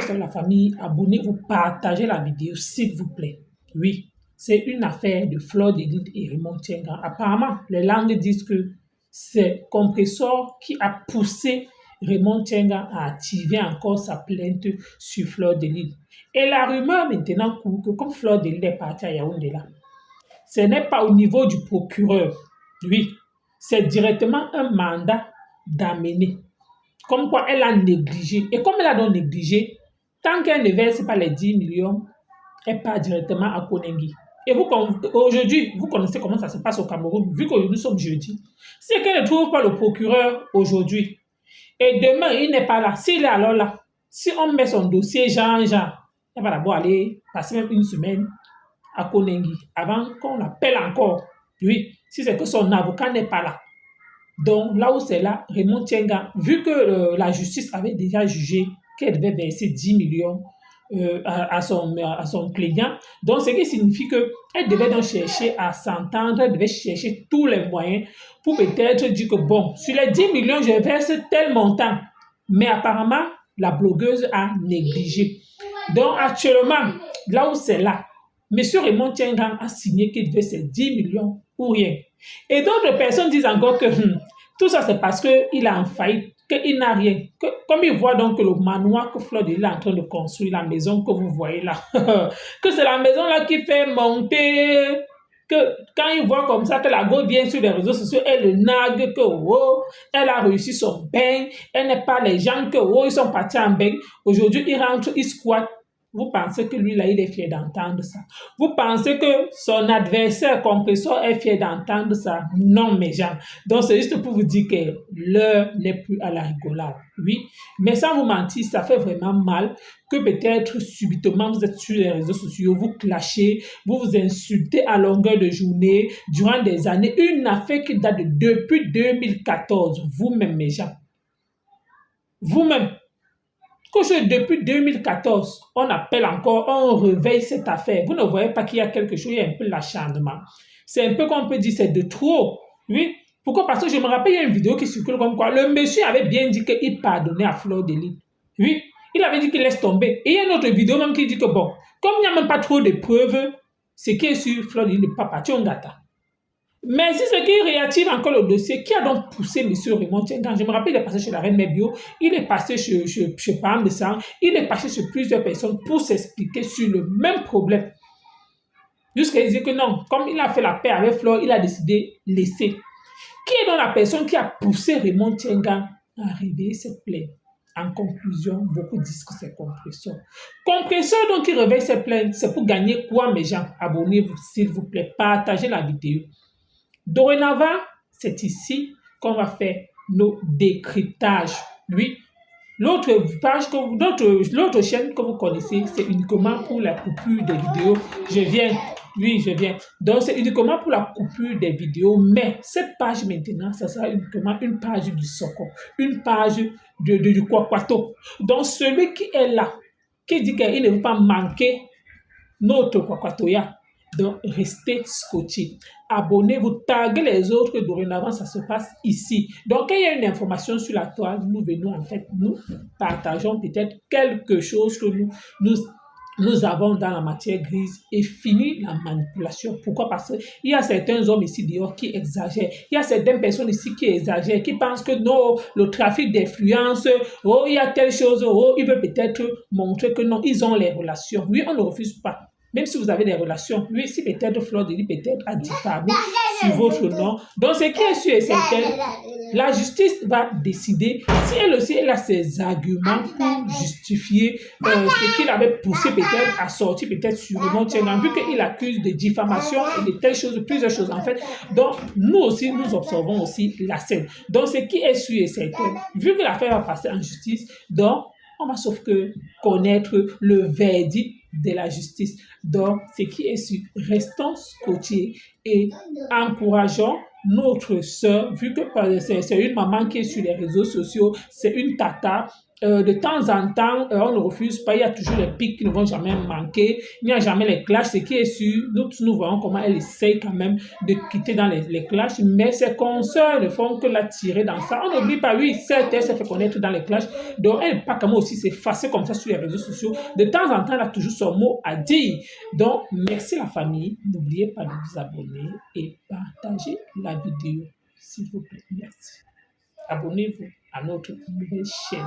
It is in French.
reste dans la famille, abonnez-vous, partagez la vidéo, s'il vous plaît. Oui, c'est une affaire de Fleur de Lys et Raymond Tchenga. Apparemment, les langues disent que c'est Compressor qui a poussé Raymond Tchenga à activer encore sa plainte sur Fleur de Lys. Et la rumeur maintenant court que comme Fleur de Lys est partie à Yaoundé là, ce n'est pas au niveau du procureur. Oui, c'est directement un mandat d'amener. Comme quoi elle a négligé. Et comme elle a donc négligé, tant qu'elle ne verse pas les 10 millions, elle part directement à Konengi. Et aujourd'hui, vous connaissez comment ça se passe au Cameroun, vu qu'aujourd'hui nous sommes jeudi. C'est qu'elle ne trouve pas le procureur aujourd'hui. Et demain, il n'est pas là. S'il est alors là, si on met son dossier genre, elle va d'abord aller passer même une semaine à Konengi avant qu'on l'appelle encore. Oui, si c'est que son avocat n'est pas là. Donc, là où c'est là, Raymond Tchenga, vu que la justice avait déjà jugé qu'elle devait verser 10 millions à son plaignant, donc ce qui signifie qu'elle devait donc chercher à s'entendre, elle devait chercher tous les moyens pour peut-être dire que bon, sur les 10 millions, je verse tel montant. Mais apparemment, la blogueuse a négligé. Donc, actuellement, là où c'est là, M. Raymond Tchenga a signé qu'il devait ces 10 millions ou rien. Et d'autres personnes disent encore que tout ça, c'est parce qu'il a en faillite, qu'il n'a rien. Comme il voit donc que le manoir que Fleur de Lys est en train de construire, la maison que vous voyez là, que c'est la maison là qui fait monter, que quand il voit comme ça que la go vient sur les réseaux sociaux, elle le nague, que oh, elle a réussi son bain, elle n'est pas les gens que oh, ils sont partis en bain. Aujourd'hui, il rentre, il squatte. Vous pensez que lui, là, il est fier d'entendre ça. Vous pensez que son adversaire Compressor est fier d'entendre ça. Non, mes gens. Donc, c'est juste pour vous dire que l'heure n'est plus à la rigolade. Oui, mais sans vous mentir, ça fait vraiment mal que peut-être subitement vous êtes sur les réseaux sociaux, vous clashez, vous vous insultez à longueur de journée, durant des années. Une affaire qui date depuis 2014. Vous-même, mes gens. Vous-même. Que depuis 2014, on appelle encore, on réveille cette affaire. Vous ne voyez pas qu'il y a quelque chose, il y a un peu l'acharnement. C'est un peu qu'on peut dire, c'est de trop. Oui. Pourquoi? Parce que je me rappelle, il y a une vidéo qui circule comme quoi le monsieur avait bien dit qu'il pardonnait à Fleur de Lys. Oui. Il avait dit qu'il laisse tomber. Et il y a une autre vidéo même qui dit que bon, comme il n'y a même pas trop de preuves, ce qui est sur Fleur de Lys n'est pas parti en gâta. Mais si c'est qui réactive encore le dossier, qui a donc poussé M. Raymond Tchenga? Je me rappelle, il est passé chez la Reine Mébio, il est passé chez Pam de Sang, il est passé chez plusieurs personnes pour s'expliquer sur le même problème. Jusqu'à dire que non, comme il a fait la paix avec Fleur, il a décidé de laisser. Qui est donc la personne qui a poussé Raymond Tchenga à réveiller cette plainte? En conclusion, beaucoup disent que c'est Compressor. Compressor, donc, qui réveille cette plainte, c'est pour gagner quoi, mes gens? Abonnez-vous, s'il vous plaît, partagez la vidéo. Dorénavant, c'est ici qu'on va faire nos décryptages. Oui, l'autre chaîne que vous connaissez, c'est uniquement pour la coupure des vidéos. Je viens. Donc, c'est uniquement pour la coupure des vidéos. Mais cette page maintenant, ça sera uniquement une page du Soko, une page du Kwakwato. Donc, celui qui est là, qui dit qu'il ne veut pas manquer notre Kwakwatoya, donc, restez scotchés. Abonnez-vous, taguez les autres. Dorénavant, ça se passe ici. Donc, quand il y a une information sur la toile, nous venons en fait, nous partageons peut-être quelque chose que nous avons dans la matière grise et fini la manipulation. Pourquoi? Parce qu'il y a certains hommes ici dehors qui exagèrent. Il y a certaines personnes ici qui exagèrent, qui pensent que non, le trafic d'influence, oh, il y a telle chose, oh, ils veulent peut-être montrer que non, ils ont les relations. Oui, on ne refuse pas. Même si vous avez des relations, lui, si peut-être Fleur de Lys peut-être a diffamé sur votre nom. Donc, ce qui est sûr et certain, la justice va décider si elle aussi elle a ses arguments pour justifier ce qu'il avait poussé peut-être à sortir peut-être sur le nom Tchenga, vu qu'il accuse de diffamation et de telles choses, plusieurs choses en fait. Donc, nous aussi, nous observons aussi la scène. Donc, ce qui est sûr et certain, vu que l'affaire va passer en justice, donc, on va sauf que connaître le verdict de la justice. Donc, ce qui est sûr, restons scotchés et encourageons notre sœur, vu que c'est une maman qui est sur les réseaux sociaux, c'est une tata, De temps en temps, on ne refuse pas. Il y a toujours les pics qui ne vont jamais manquer. Il n'y a jamais les clashs. Ce qui est sûr, nous voyons comment elle essaye quand même de quitter dans les clashs, mais ses consoeurs ne font que la tirer dans ça. On n'oublie pas, oui, certes, elle s'est fait connaître dans les clashs, donc elle n'est pas comme aussi s'effacer comme ça sur les réseaux sociaux. De temps en temps, elle a toujours son mot à dire. Donc, merci la famille. N'oubliez pas de vous abonner et partager la vidéo, s'il vous plaît. Merci. Abonnez-vous à notre nouvelle chaîne.